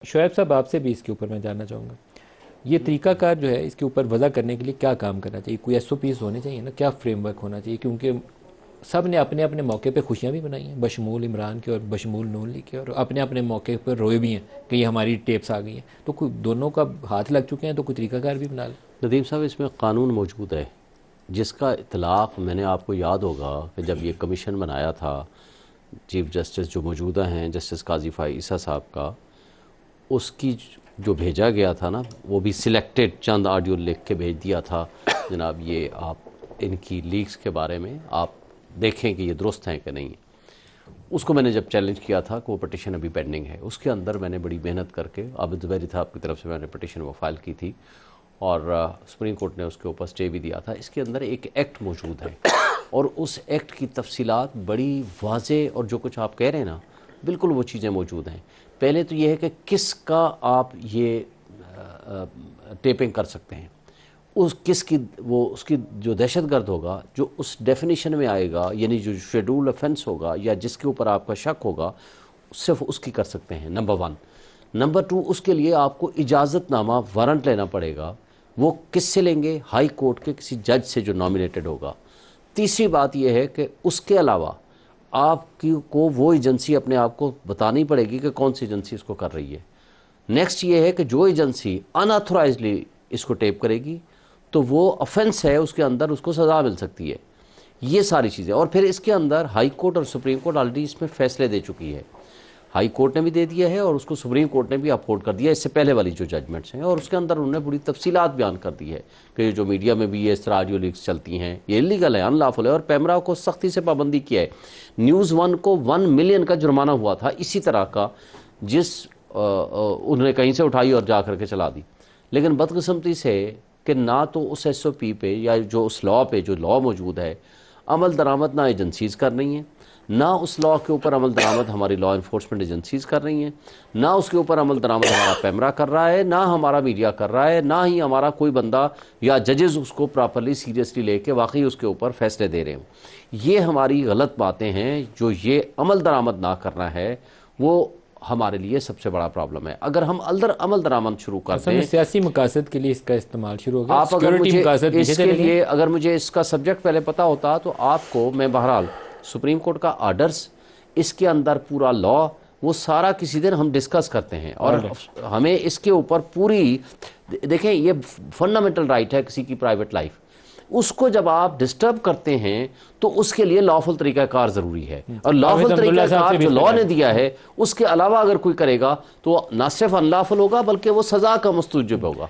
شعیب صاحب آپ سے بھی اس کے اوپر میں جاننا چاہوں گا، یہ طریقہ کار جو ہے اس کے اوپر وضع کرنے کے لیے کیا کام کرنا چاہیے؟ کوئی ایس او پیز ہونے چاہیے نا، کیا فریم ورک ہونا چاہیے؟ کیونکہ سب نے اپنے اپنے موقع پہ خوشیاں بھی منائی ہیں، بشمول عمران کے اور بشمول نون لیگ کے، اور اپنے اپنے موقع پر روئے بھی ہیں کہ یہ ہماری ٹیپس آ گئی ہیں، تو کوئی دونوں کا ہاتھ لگ چکے ہیں تو کوئی طریقہ کار بھی بنا لیں۔ ندیم صاحب، اس میں قانون موجود ہے جس کا اطلاق میں نے آپ کو یاد ہوگا کہ جب یہ کمیشن بنایا تھا چیف جسٹس جو موجودہ ہیں جسٹس قاضی فائز عیسیٰ صاحب کا، اس کی جو بھیجا گیا تھا نا، وہ بھی سلیکٹڈ چند آڈیو لکھ کے بھیج دیا تھا، جناب یہ آپ ان کی لیکس کے بارے میں آپ دیکھیں کہ یہ درست ہیں کہ نہیں ہیں۔ اس کو میں نے جب چیلنج کیا تھا کہ وہ پٹیشن ابھی پینڈنگ ہے، اس کے اندر میں نے بڑی محنت کر کے عابد زبیری صاحب کی طرف سے میں نے پٹیشن وہ فائل کی تھی، اور سپریم کورٹ نے اس کے اوپر سٹے بھی دیا تھا۔ اس کے اندر ایک ایکٹ موجود ہے، اور اس ایکٹ کی تفصیلات بڑی واضح، اور جو کچھ آپ کہہ رہے ہیں نا بالکل وہ چیزیں موجود ہیں۔ پہلے تو یہ ہے کہ کس کا آپ یہ ٹیپنگ کر سکتے ہیں، اس کی جو دہشت گرد ہوگا، جو اس ڈیفینیشن میں آئے گا، یعنی جو شیڈول افینس ہوگا یا جس کے اوپر آپ کا شک ہوگا، صرف اس کی کر سکتے ہیں، نمبر 1۔ نمبر 2، اس کے لیے آپ کو اجازت نامہ وارنٹ لینا پڑے گا۔ وہ کس سے لیں گے؟ ہائی کورٹ کے کسی جج سے جو نامینیٹڈ ہوگا۔ تیسری بات یہ ہے کہ اس کے علاوہ آپ کو وہ ایجنسی اپنے آپ کو بتانی پڑے گی کہ کون سی ایجنسی اس کو کر رہی ہے۔ نیکسٹ یہ ہے کہ جو ایجنسی ان آتھورائزڈلی اس کو ٹیپ کرے گی تو وہ افینس ہے، اس کے اندر اس کو سزا مل سکتی ہے۔ یہ ساری چیزیں، اور پھر اس کے اندر ہائی کورٹ اور سپریم کورٹ آلریڈی اس میں فیصلے دے چکی ہے۔ ہائی کورٹ نے بھی دے دیا ہے اور اس کو سپریم کورٹ نے بھی اپہولڈ کر دیا، اس سے پہلے والی جو ججمنٹس ہیں، اور اس کے اندر انہوں نے بڑی تفصیلات بیان کر دی ہے کہ جو میڈیا میں بھی یہ اس طرح آڈیو لیکس چلتی ہیں یہ انلیگل ہے، ان لافل ہے، اور پیمرا کو سختی سے پابندی کیا ہے۔ نیوز 1 کو 1 ملین کا جرمانہ ہوا تھا اسی طرح کا، جس انہوں نے کہیں سے اٹھائی اور جا کر کے چلا دی۔ لیکن بدقسمتی سے کہ نہ تو اس ایس او پی پہ یا جو اس لاء پہ جو لاء موجود ہے عمل درآمد نہ ایجنسیز کر رہی ہیں، نہ اس لاء کے اوپر عمل درآمد ہماری لاء انفورسمنٹ ایجنسیز کر رہی ہیں، نہ اس کے اوپر عمل درآمد ہمارا پیمرا کر رہا ہے، نہ ہمارا میڈیا کر رہا ہے، نہ ہی ہمارا کوئی بندہ یا ججز اس کو پراپرلی سیریسلی لے کے واقعی اس کے اوپر فیصلے دے رہے ہوں۔ یہ ہماری غلط باتیں ہیں۔ جو یہ عمل درآمد نہ کرنا ہے وہ ہمارے لیے سب سے بڑا پرابلم ہے۔ اگر ہم عمل درآمد شروع کر دیں، سیاسی مقاصد کے لیے اس کا استعمال شروع ہو گیا، آپ اگر مجھے اس کے لیے اگر مجھے اس کا سبجیکٹ پہلے پتا ہوتا تو آپ کو میں بہرحال سپریم کورٹ کا آرڈرز، اس کے اندر پورا لاء، وہ سارا کسی دن ہم ڈسکس کرتے ہیں، اور ہمیں اس کے اوپر پوری دیکھیں، یہ فنڈامنٹل رائٹ ہے کسی کی پرائیویٹ لائف، اس کو جب آپ ڈسٹرب کرتے ہیں تو اس کے لیے لافل طریقہ کار ضروری ہے، اور لافل طریقہ کار جو لاء نے دیا ہے اس کے علاوہ اگر کوئی کرے گا تو نہ صرف ان لافل ہوگا بلکہ وہ سزا کا مستوجب ہوگا۔